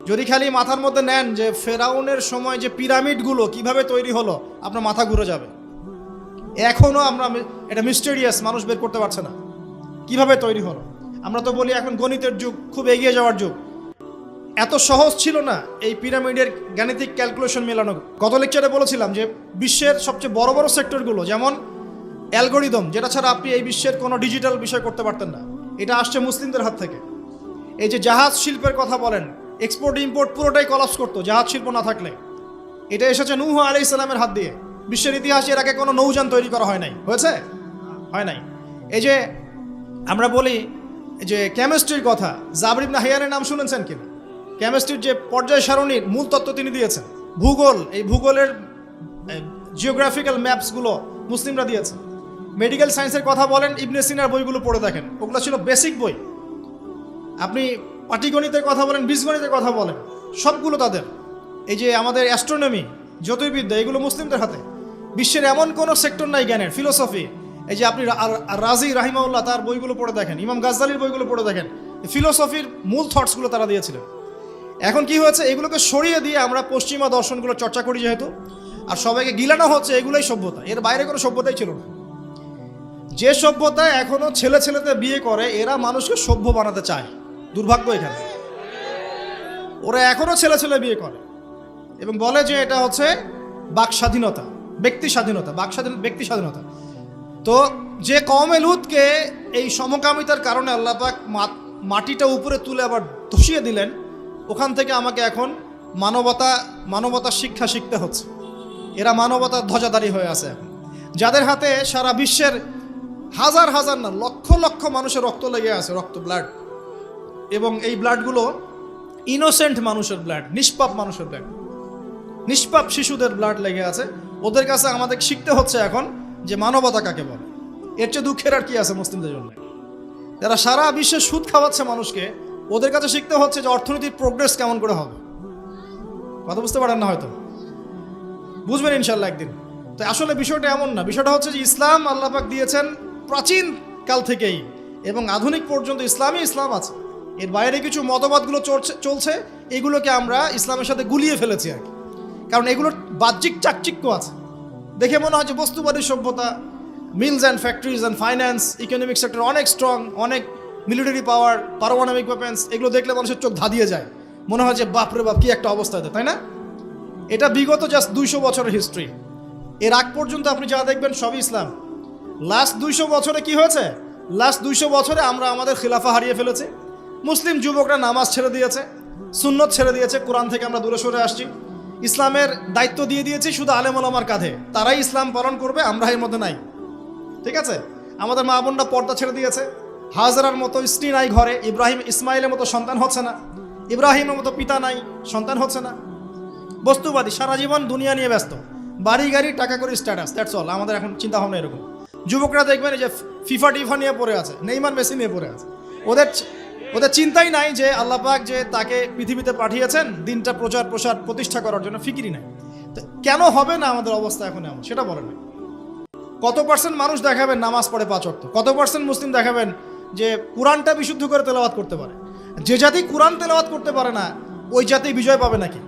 যদি খালি মাথার মধ্যে নেন যে ফেরাউনের সময় যে পিরামিডগুলো কিভাবে তৈরি হলো, আপনার মাথা ঘুরে যাবে। এখনও আমরা এটা মিস্টেরিয়াস, মানুষ বের করতে পারছে না কিভাবে তৈরি হলো। আমরা তো বলি এখন গণিতের যুগ, খুব এগিয়ে যাওয়ার যুগ। এত সহজ ছিল না এই পিরামিডের গাণিতিক ক্যালকুলেশন মেলানো। গত লেকচারে বলেছিলাম যে বিশ্বের সবচেয়ে বড় বড় সেক্টরগুলো, যেমন অ্যালগোরিদম, যেটা ছাড়া আপনি এই বিশ্বের কোনো ডিজিটাল বিষয় করতে পারতেন না, এটা আসছে মুসলিমদের হাত থেকে। এই যে জাহাজ শিল্পের কথা বলেন, এক্সপোর্ট ইম্পোর্ট পুরোটাই কলাপস করতো জাহাজ শিল্প না থাকলে। এটা এসেছে নূহ আলাইহিস সালামের হাত দিয়ে। বিশ্বের ইতিহাসে এর আগে কোনো নৌযান তৈরি করা হয় নাই, হয়েছে? হয় নাই। এই যে আমরা বলি যে কেমিস্ট্রির কথা, জাবর ইবনে হাইয়ানের নাম শুনেছেন কিনা? কেমিস্ট্রির যে পর্যায় সারণীর মূল তত্ত্ব তিনি দিয়েছেন। ভূগোল, এই ভূগোলের জিওগ্রাফিক্যাল ম্যাপসগুলো মুসলিমরা দিয়েছে। মেডিকেল সায়েন্সের কথা বলেন, ইবনে সিনার বইগুলো পড়ে দেখেন, ওগুলো ছিল বেসিক বই। আপনি পাটিগণিতের কথা বলেন, বীজগণিতের কথা বলেন, সবগুলো তাদের। এই যে আমাদের অ্যাস্ট্রোনমি, জ্যোতির্বিদ্যা, এগুলো মুসলিমদের হাতে। বিশ্বের এমন কোনো সেক্টর নাই জ্ঞানের, ফিলোসফি। এই যে আপনি রাজি রাহিমাউল্লাহ তার বইগুলো পড়ে দেখেন, ইমাম গাজ্জালির বইগুলো পড়ে দেখেন, ফিলোসফির মূল থটসগুলো তারা দিয়েছিলেন। এখন কি হয়েছে, এগুলোকে সরিয়ে দিয়ে আমরা পশ্চিমা দর্শনগুলো চর্চা করি যেহেতু, আর সবাইকে গিলানো হচ্ছে এগুলোই সভ্যতা, এর বাইরে কোনো সভ্যতাই ছিল না। যে সভ্যতা এখনো ছেলে ছেলেতে বিয়ে করে, এরা মানুষকে সভ্য বানাতে চায়। দুর্ভাগ্য এখানে, ওরা এখনো ছেলে ছেলে বিয়ে করে এবং বলে যে এটা হচ্ছে বাক স্বাধীনতা, ব্যক্তি স্বাধীনতা, বাক স্বাধীনতা, ব্যক্তি স্বাধীনতা। তো যে কওমে লুতকে এই সমকামিতার কারণে আল্লাহ পাক মাটিটা উপরে তুলে আবার ধসিয়ে দিলেন, ওখান থেকে আমাকে এখন মানবতার শিক্ষা শিখতে হচ্ছে। এরা মানবতার ধ্বজাধারী হয়ে আছে এখন, যাদের হাতে সারা বিশ্বের হাজার হাজার না লক্ষ লক্ষ মানুষের রক্ত লেগে আছে, রক্ত, ব্লাড। এবং এই ব্লাডগুলো ইনোসেন্ট মানুষের ব্লাড, নিষ্পাপ মানুষের ব্লাড, নিষ্পাপ শিশুদের ব্লাড লেগে আছে। ওদের কাছে আমাদের শিখতে হচ্ছে এখন যে মানবতা কাকে বলে। এর চেয়ে দুঃখের আর কি আছে মুসলিমদের জন্য? যারা সারা বিশ্বে সুদ খাওয়াচ্ছে মানুষকে, ওদের কাছে শিখতে হচ্ছে যে অর্থনীতির প্রোগ্রেস কেমন করে হবে। কথা বুঝতে পারেন না হয়তো, বুঝবেন ইনশাল্লাহ একদিন। তো আসলে বিষয়টা এমন না, বিষয়টা হচ্ছে যে ইসলাম আল্লাহ পাক দিয়েছেন প্রাচীন কাল থেকেই, এবং আধুনিক পর্যন্ত ইসলাম আছে। এর বাইরে কিছু মতবাদগুলো চলছে, এগুলোকে আমরা ইসলামের সাথে গুলিয়ে ফেলেছি আর কি। কারণ এগুলোর বাহ্যিক চাকচিক্য আছে, দেখে মনে হয় যে বস্তুবাদী সভ্যতা, mills and factories and finance, economic sector অনেক স্ট্রং, অনেক মিলিটারি পাওয়ার, পারমাণবিক ওয়েপেন্স, এগুলো দেখলে মানুষের চোখ ধাঁধিয়ে যায়, মনে হয় যে বাপরে বাপ কি একটা অবস্থা, তাই না? এটা বিগত জাস্ট 200 বছরের হিস্ট্রি। এর আগ পর্যন্ত আপনি যা দেখবেন সবই ইসলাম। লাস্ট 200 বছরে কি হয়েছে? লাস্ট 200 বছরে আমরা আমাদের খিলাফা হারিয়ে ফেলেছি। মুসলিম যুবকরা নামাজ ছেড়ে দিয়েছে, সুন্নত ছেড়ে দিয়েছে, কোরআন থেকে আমরা দূরে সরে আসছি। ইসলামের দায়িত্ব দিয়ে দিয়েছি শুধু আলেম ওলামার কাঁধে, তারাই ইসলাম পালন করবে, আমরা এর মধ্যে নাই। ঠিক আছে? আমাদের মা বোনরা পর্দা ছেড়ে দিয়েছে, হাজরার মতো স্ত্রী নাই ঘরে, ইসমাইলের মতো সন্তান হচ্ছে না, ইব্রাহিমের মতো পিতা নাই, সন্তান হচ্ছে না। বস্তুবাদী, সারা জীবন দুনিয়া নিয়ে ব্যস্ত, বাড়ি গাড়ি, টাকা করে, স্ট্যাটাস, দ্যাটস অল। আমাদের এখন চিন্তা ভাবনা এরকম। যুবকরা দেখবেন যে ফিফা টিফা নিয়ে পড়ে আছে, নেইমার মেসি নিয়ে পড়ে আছে। ওদের চিন্তাই নাই যে আল্লাহ পাক যে তাকে পৃথিবীতে পাঠিয়েছেন দিনটা প্রচার প্রসার প্রতিষ্ঠা করার জন্য, ফিকিরই নাই। তো কেন হবে না আমাদের অবস্থা এখন এমন, সেটা বলেন। কত পার্সেন্ট মানুষ দেখাবেন নামাজ পড়ে 5 ওয়াক্ত? কত পার্সেন্ট মুসলিম দেখাবেন যে কোরআনটা বিশুদ্ধ করে তেলাওয়াত করতে পারে? যে জাতি কোরআন তেলাওয়াত করতে পারে না, ওই জাতি বিজয় পাবে নাকি?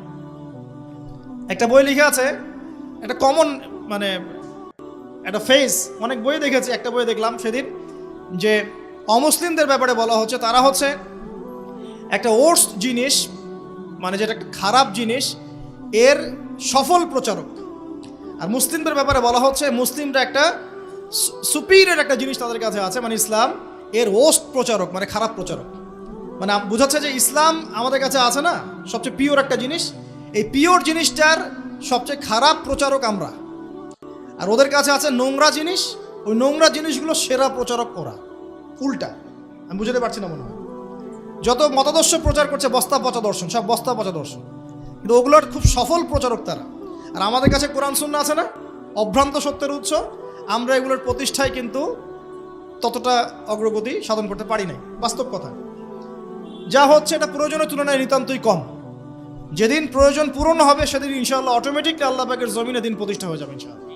একটা বই লিখে আছে, একটা কমন মানে একটা ফেস, অনেক বই দেখেছি, একটা বই দেখলাম সেদিন যে অমুসলিমদের ব্যাপারে বলা হচ্ছে তারা হচ্ছে একটা ওর্স্ট জিনিস, মানে যেটা একটা খারাপ জিনিস, এর সফল প্রচারক। আর মুসলিমদের ব্যাপারে বলা হচ্ছে মুসলিমরা একটা সুপিরিয়র একটা জিনিস তাদের কাছে আছে, মানে ইসলাম, এর ওর্স্ট প্রচারক, মানে খারাপ প্রচারক। মানে বোঝাচ্ছে যে ইসলাম আমাদের কাছে আছে না সবচেয়ে পিওর একটা জিনিস, এই পিওর জিনিসটার সবচেয়ে খারাপ প্রচারক আমরা, আর ওদের কাছে আছে নোংরা জিনিস, ওই নোংরা জিনিসগুলো সেরা প্রচারক ওরা। উল্টা, আমি বুঝতে পারছি না মনে হয়। যত মতাদর্শ প্রচার করছে বস্তা পচা দর্শন, সব বস্তা পচা দর্শন, কিন্তু ওগুলোর খুব সফল প্রচারক তারা। আর আমাদের কাছে কোরআন সুন্নাহ আছে না, অভ্রান্ত সত্যের উৎস, আমরা এগুলোর প্রতিষ্ঠায় কিন্তু ততটা অগ্রগতি সাধন করতে পারি নাই। বাস্তব কথা, যা হচ্ছে এটা প্রয়োজনের তুলনায় নিতান্তই কম। যেদিন প্রয়োজন পূরণ হবে সেদিন ইনশাআল্লাহ অটোমেটিকলি আল্লাহ পাকের জমিনে দিন প্রতিষ্ঠা হয়ে যাবে ইনশাআল্লাহ।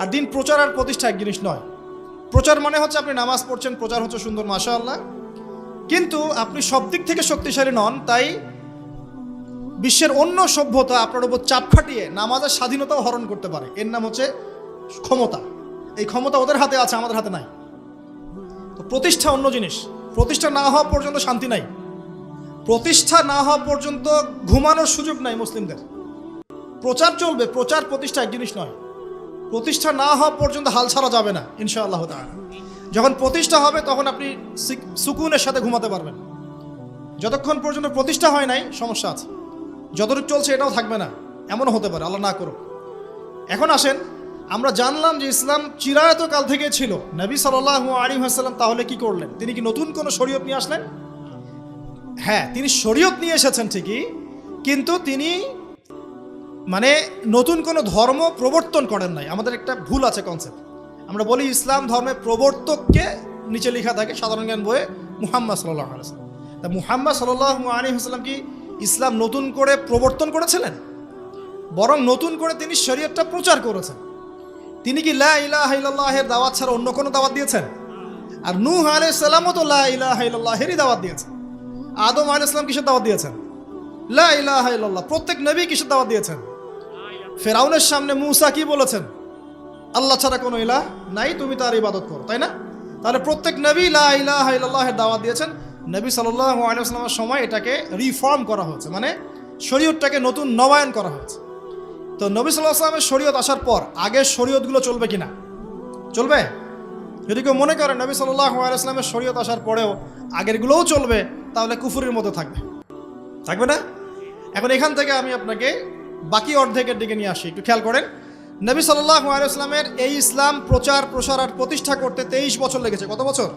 আর দিন প্রচার আর প্রতিষ্ঠা এক জিনিস নয়। প্রচার মানে হচ্ছে আপনি নামাজ পড়ছেন, প্রচার হচ্ছে সুন্দর, মাশাআল্লাহ, কিন্তু আপনি সব দিক থেকে শক্তিশালী নন, তাই বিশ্বের অন্য সভ্যতা আপনার উপর চাপ খাটিয়ে নামাজের স্বাধীনতাও হরণ করতে পারে। এর নাম হচ্ছে ক্ষমতা। এই ক্ষমতা ওদের হাতে আছে, আমাদের হাতে নাই। তো প্রতিষ্ঠা অন্য জিনিস। প্রতিষ্ঠা না হওয়া পর্যন্ত শান্তি নাই। প্রতিষ্ঠা না হওয়া পর্যন্ত ঘুমানোর সুযোগ নাই মুসলিমদের। প্রচার চলবে, প্রচার প্রতিষ্ঠা এক জিনিস নয়। প্রতিষ্ঠা না হওয়া পর্যন্ত হাল ছাড়া যাবে না ইনশাআল্লাহ তাআলা। যখন প্রতিষ্ঠা হবে তখন আপনি সুকুনের সাথে ঘুমাতে পারবেন। যতক্ষণ পর্যন্ত প্রতিষ্ঠা হয় নাই সমস্যা আছে। যতটুকু চলছে এটাও থাকবে না, এমনও হতে পারে, আল্লাহ না করুক। এখন আসেন, আমরা জানলাম যে ইসলাম চিরায়তকাল থেকে ছিল। নবী সাল্লাল্লাহু আলাইহি ওয়াসাল্লাম তাহলে কি করলেন? তিনি কি নতুন কোনো শরীয়ত নিয়ে আসলেন? হ্যাঁ, তিনি শরীয়ত নিয়ে এসেছেন ঠিকই, কিন্তু তিনি মানে নতুন কোনো ধর্ম প্রবর্তন করেন নাই। আমাদের একটা ভুল আছে কনসেপ্ট। আমরা বলি ইসলাম ধর্মের প্রবর্তককে নিচে লেখা থাকে সাধারণ জ্ঞান বইয়ে মুহাম্মদ সাল্লাল্লাহু আলাইহি ওয়াসাল্লাম। তা মুহাম্মদ সাল্লাল্লাহু আলাইহি ওয়াসাল্লাম কি ইসলাম নতুন করে প্রবর্তন করেছিলেন? বরং নতুন করে তিনি শরীয়তটা প্রচার করেছেন। তিনি কি লা ইলাহা ইল্লাল্লাহের দাওয়াত ছাড়া অন্য কোনো দাওয়াত দিয়েছেন? আর নূহ আলাইহিস সালামও তো লা ইলাহা ইল্লাল্লাহেরই দাওয়াত দিয়েছেন। আদম আলাইহিস সালাম কিসের দাওয়াত দিয়েছেন? লা ইলাহা ইল্লাল্লাহ। প্রত্যেক নবী কিসের দাওয়াত দিয়েছেন? ফেরাউনের সামনে মূসা কি বলেছেন? আল্লাহ ছাড়া কোনো ইলাহ নাই, তুমি তার ইবাদত করো, তাই না? তাহলে প্রত্যেক নবী লা ইলাহা ইল্লাল্লাহের দাওয়াত দিয়েছেন। নবী সাল্লাল্লাহু আলাইহি ওয়াসাল্লামের সময় এটাকে রিফর্ম করা হয়েছে, মানে শরীয়তটাকে নতুন নবায়ন করা হয়েছে। তো নবী সাল্লাল্লাহু আলাইহি ওয়াসাল্লামের শরীয়ত আসার পর আগের শরীয়তগুলো চলবে কিনা? চলবে? যদি কেউ মনে করে নবী সাল্লাল্লাহু আলাইহি ওয়াসাল্লামের শরীয়ত আসার পরেও আগেরগুলোও চলবে, তাহলে কুফরের মতো থাকবে, থাকবে না? এখন এখান থেকে আমি আপনাকে বাকি অর্ধেকের দিকে নিয়ে আসি। একটু খেয়াল করেন, নবী সাল্লাল্লাহু আলাইহি ওয়াসাল্লামের এই ইসলাম প্রচার প্রসার আর প্রতিষ্ঠা করতে 23 বছর লেগেছে। কত বছর?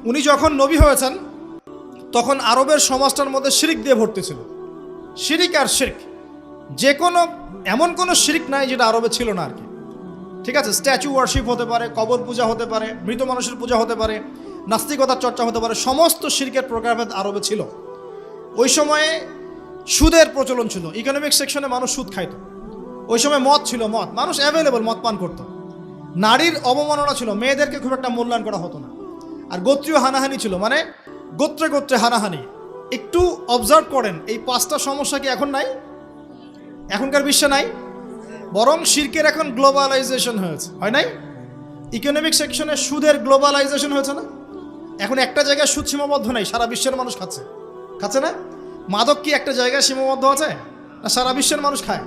উনি যখন নবী হয়েছেন তখন আরবের সমাজটার মধ্যে শিরিক দিয়ে ভর্তি ছিল। শিরিক আর শিরক, যে কোনো এমন কোনো শিরিক নাই যেটা আরবে ছিল না আর কি। ঠিক আছে, স্ট্যাচু ওয়ার্শিপ হতে পারে, কবর পূজা হতে পারে, মৃত মানুষের পূজা হতে পারে, নাস্তিকতার চর্চা হতে পারে, সমস্ত শিরকের প্রকারভেদ আরবে ছিল। ওই সময়ে সুদের প্রচলন ছিল, ইকোনমিক সেকশনে মানুষ সুদ খাইত। ওই সময় মদ ছিল, মদ মানুষ অ্যাভেলেবল মদ পান করত। নারীর অবমাননা ছিল, মেয়েদেরকে খুব একটা মূল্যায়ন করা হতো না। আর গোত্রীয় হানাহানি ছিল, মানে গোত্রে গোত্রে হানাহানি। একটু অবজার্ভ করেন, এই 5টা সমস্যা কি এখন নাই? এখনকার বিশ্বে নাই। বরং শিরকের এখন গ্লোবালাইজেশন হয়েছে, হয় নাই? ইকোনমিক সেকশনে সুদের গ্লোবালাইজেশন হয়েছে না? এখন একটা জায়গায় সুদ সীমাবদ্ধ নেই, সারা বিশ্বের মানুষ খাচ্ছে, খাচ্ছে না? মাদক কি একটা জায়গায় সীমাবদ্ধ আছে? না, সারা বিশ্বের মানুষ খায়,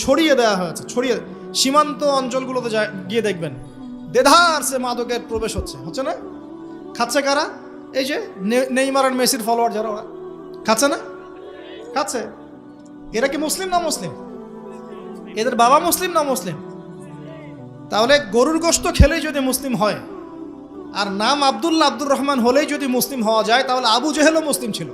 ছড়িয়ে দেওয়া হয়েছে। ছড়িয়ে সীমান্ত অঞ্চলগুলোতে গিয়ে দেখবেন দেধার সে মাদকের প্রবেশ হচ্ছে, হচ্ছে না? খাচ্ছে কারা? এই যে নেইমার আর মেসির ফলোয়ার যারা, ওরা খাচ্ছে না? খাচ্ছে। এরা কি মুসলিম না মুসলিম? এদের বাবা মুসলিম না মুসলিম? তাহলে গরুর গোশত খেলেই যদি মুসলিম হয়, আর নাম আব্দুল্লাহ আব্দুর রহমান হলেই যদি মুসলিম হওয়া যায়, তাহলে আবু জেহেলও মুসলিম ছিল।